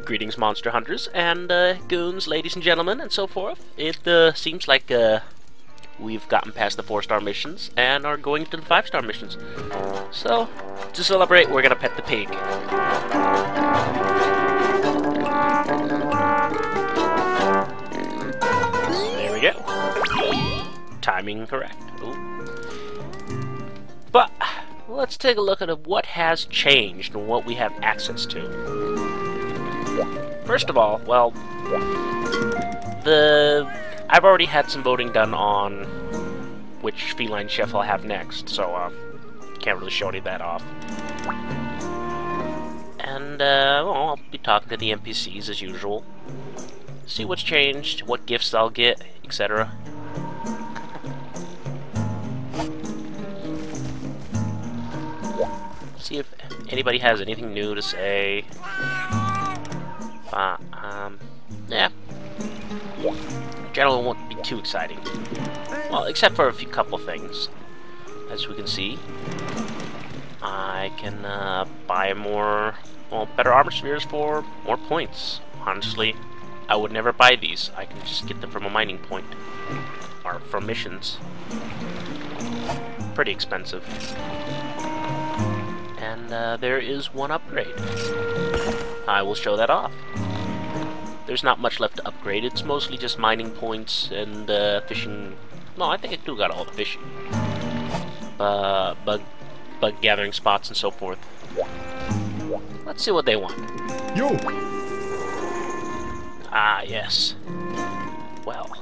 Greetings, monster hunters and goons, ladies and gentlemen, and so forth. It seems like we've gotten past the 4-star missions and are going to the 5-star missions. So, to celebrate, we're gonna pet the pig. There we go. Timing correct. Ooh. But let's take a look at what has changed and what we have access to. First of all, well, I've already had some voting done on which feline chef I'll have next, so can't really show any of that off. And well, I'll be talking to the NPCs as usual, see what's changed, what gifts I'll get, etc. See if anybody has anything new to say. Yeah. Generally won't be too exciting. Well, except for a couple things. As we can see, I can buy better armor spheres for more points. Honestly, I would never buy these. I can just get them from a mining point. Or from missions. Pretty expensive. And there is one upgrade. I will show that off. There's not much left to upgrade. It's mostly just mining points and fishing. No, I think I do got all the fishing. Bug gathering spots and so forth. Let's see what they want. Yo! Ah, yes. Well,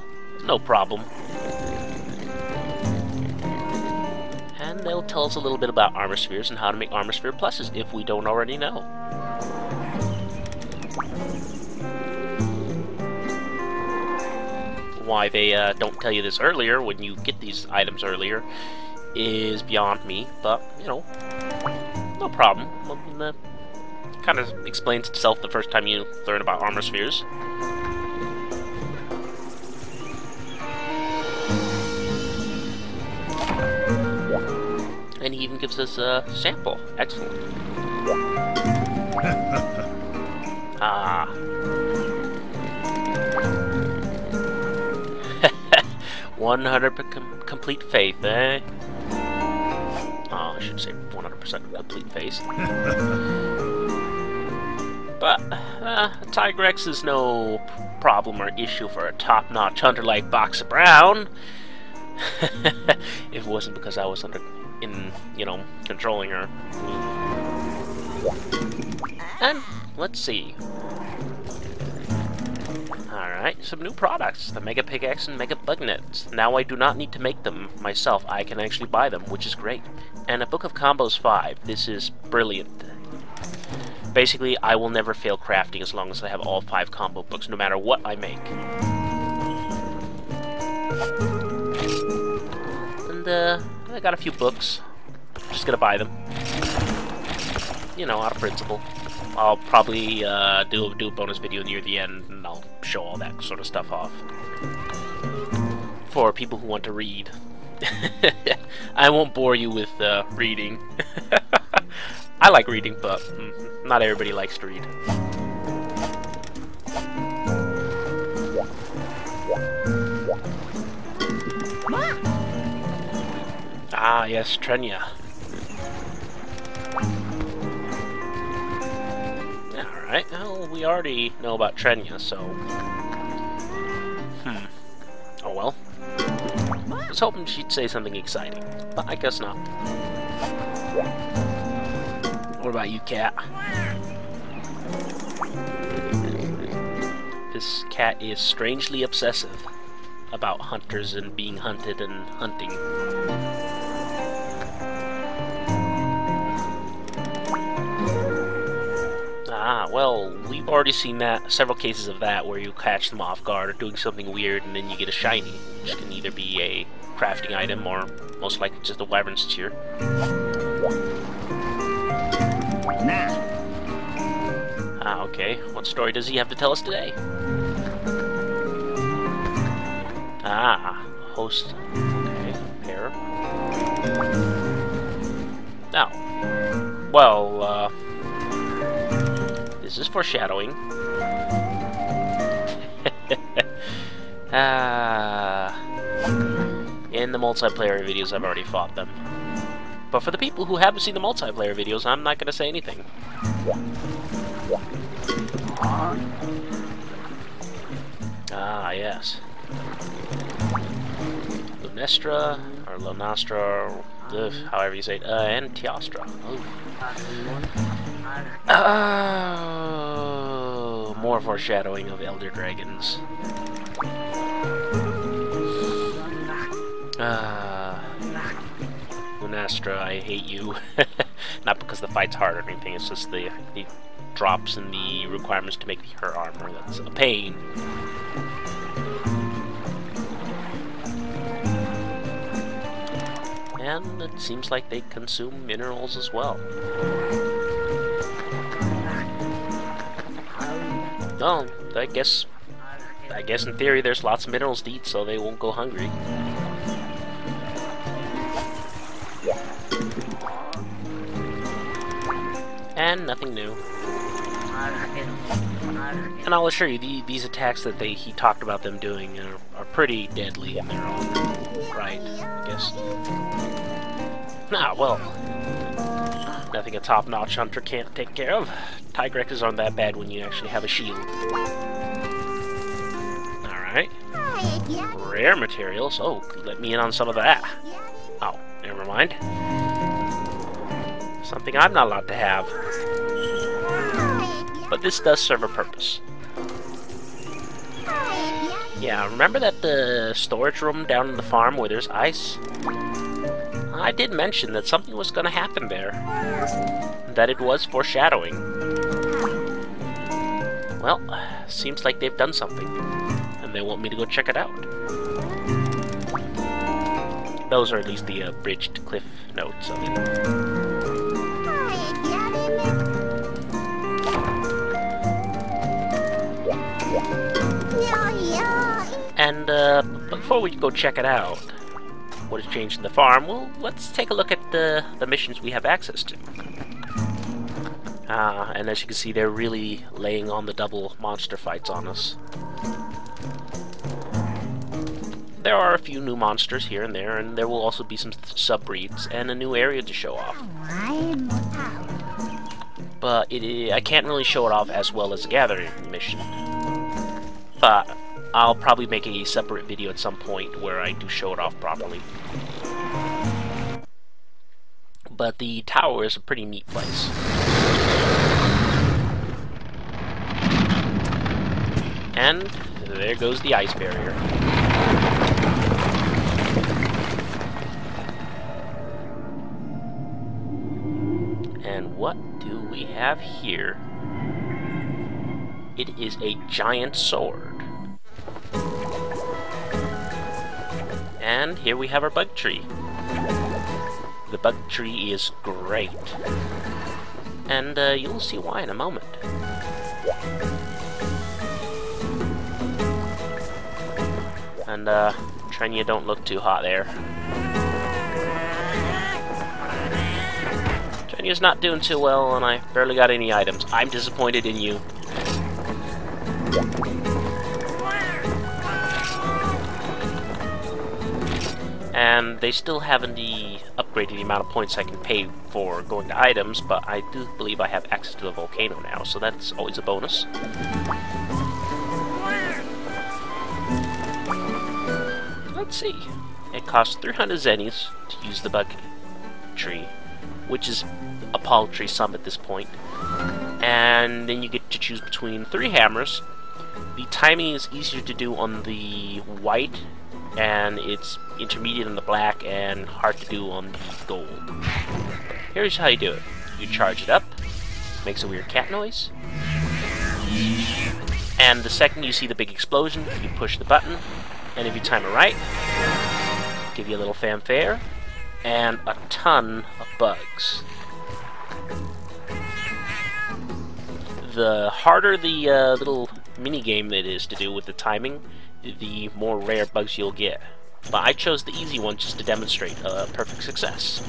no problem. And they'll tell us a little bit about armor spheres and how to make armor sphere pluses if we don't already know. Why they don't tell you this earlier when you get these items earlier is beyond me, but, you know, no problem. Kind of explains itself the first time you learn about armor spheres. And he even gives us a sample. Excellent. Ah. 100% complete faith, eh? Oh, I should say 100% complete faith. But, Tigrex is no problem or issue for a top-notch hunter like Boxer Brown. If it wasn't because I was controlling her. And, let's see. Alright, some new products. The Mega Pickaxe and Mega Bugnets. Now I do not need to make them myself. I can actually buy them, which is great. And a Book of Combos 5. This is brilliant. Basically, I will never fail crafting as long as I have all 5 combo books, no matter what I make. And, I got a few books. Just gonna buy them. You know, out of principle. I'll probably do a bonus video near the end, and I'll show all that sort of stuff off. For people who want to read. I won't bore you with reading. I like reading, but not everybody likes to read. Ah, yes, Trenya. Alright, well, we already know about Trenya, so... Oh well. I was hoping she'd say something exciting, but I guess not. What about you, cat? This cat is strangely obsessive about hunters and being hunted and hunting. Ah, well, we've already seen several cases of that, where you catch them off guard or doing something weird and then you get a shiny, which can either be a crafting item or most likely just a wyvern's tear. Ah, okay. What story does he have to tell us today? Ah, host. Okay, pair. Now, well, This is foreshadowing. In the multiplayer videos, I've already fought them. But for the people who haven't seen the multiplayer videos, I'm not going to say anything. Ah, yes. Lunestra, or Lunastra, or however you say it, and Teostra. Oh, more foreshadowing of Elder Dragons. Lunastra, I hate you. Not because the fight's hard or anything, it's just the drops in the requirements to make her armor. That's a pain. And it seems like they consume minerals as well. Well, I guess in theory there's lots of minerals to eat, so they won't go hungry. And nothing new. And I'll assure you, these attacks that he talked about them doing are pretty deadly in their own right, I guess. Nah, well, nothing a top-notch hunter can't take care of. Tigrexes aren't that bad when you actually have a shield. Alright. Rare materials. Oh, let me in on some of that. Oh, never mind. Something I'm not allowed to have. But this does serve a purpose. Yeah, remember that storage room down in the farm where there's ice? I did mention that something was going to happen there. That it was foreshadowing. Well, seems like they've done something. And they want me to go check it out. Those are at least the abridged cliff notes of it. And before we go check it out, what has changed in the farm, well, let's take a look at the missions we have access to. And as you can see, they're really laying on the double monster fights on us. There are a few new monsters here and there will also be some sub-breeds and a new area to show off. But I can't really show it off as well as the Gathering mission. But I'll probably make a separate video at some point where I do show it off properly. But the tower is a pretty neat place. And there goes the ice barrier. And what do we have here? It is a giant sword. And here we have our bug tree. The bug tree is great. And you'll see why in a moment. And Trenya, don't look too hot there. Trenya's not doing too well, and I barely got any items. I'm disappointed in you. And they still haven't upgraded the amount of points I can pay for going to items, but I do believe I have access to the volcano now, so that's always a bonus. Let's see. It costs 300 zennies to use the bug tree, which is a paltry sum at this point. And then you get to choose between 3 hammers. The timing is easier to do on the white, and it's intermediate on the black, and hard to do on the gold. Here's how you do it. You charge it up, makes a weird cat noise, and the second you see the big explosion, you push the button, and if you time it right, give you a little fanfare, and a ton of bugs. The harder the little mini-game it is to do with the timing, the more rare bugs you'll get. But I chose the easy one just to demonstrate perfect success.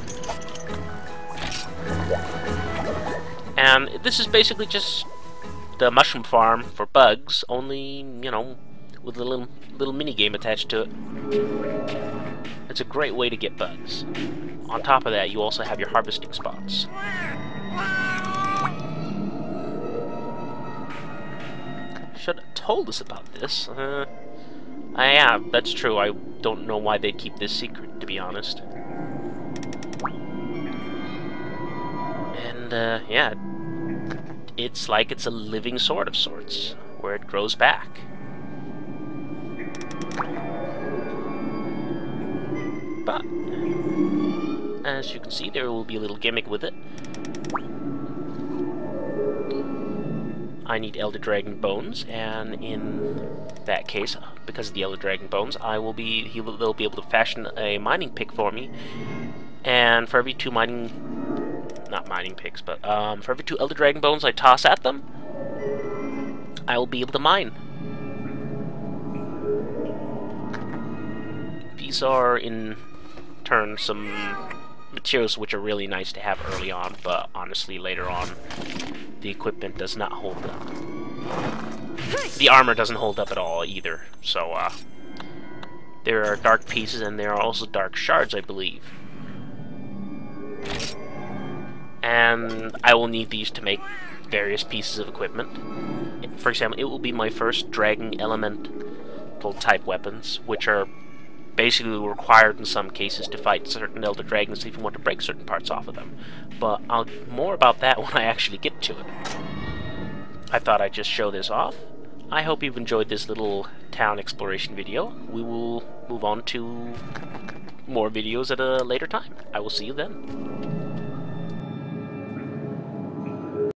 And this is basically just the mushroom farm for bugs, only, you know, with a little mini game attached to it. It's a great way to get bugs. On top of that, you also have your harvesting spots. Should have told us about this. Yeah, that's true. I don't know why they'd keep this secret, to be honest. And, yeah, it's like it's a living sword of sorts, where it grows back. But, as you can see, there will be a little gimmick with it. I need Elder Dragon Bones, and in that case, because of the Elder Dragon Bones, they'll be able to fashion a mining pick for me, and for every 2 for every 2 Elder Dragon Bones I toss at them, I will be able to mine. These are, in turn, some materials which are really nice to have early on, but honestly, later on, the equipment does not hold up. The armor doesn't hold up at all either, so, there are dark pieces and there are also dark shards, I believe. And I will need these to make various pieces of equipment. For example, it will be my first Dragon Elemental type weapons, which are basically required in some cases to fight certain Elder Dragons if you want to break certain parts off of them. But more about that when I actually get to it. I thought I'd just show this off. I hope you've enjoyed this little town exploration video. We will move on to more videos at a later time. I will see you then.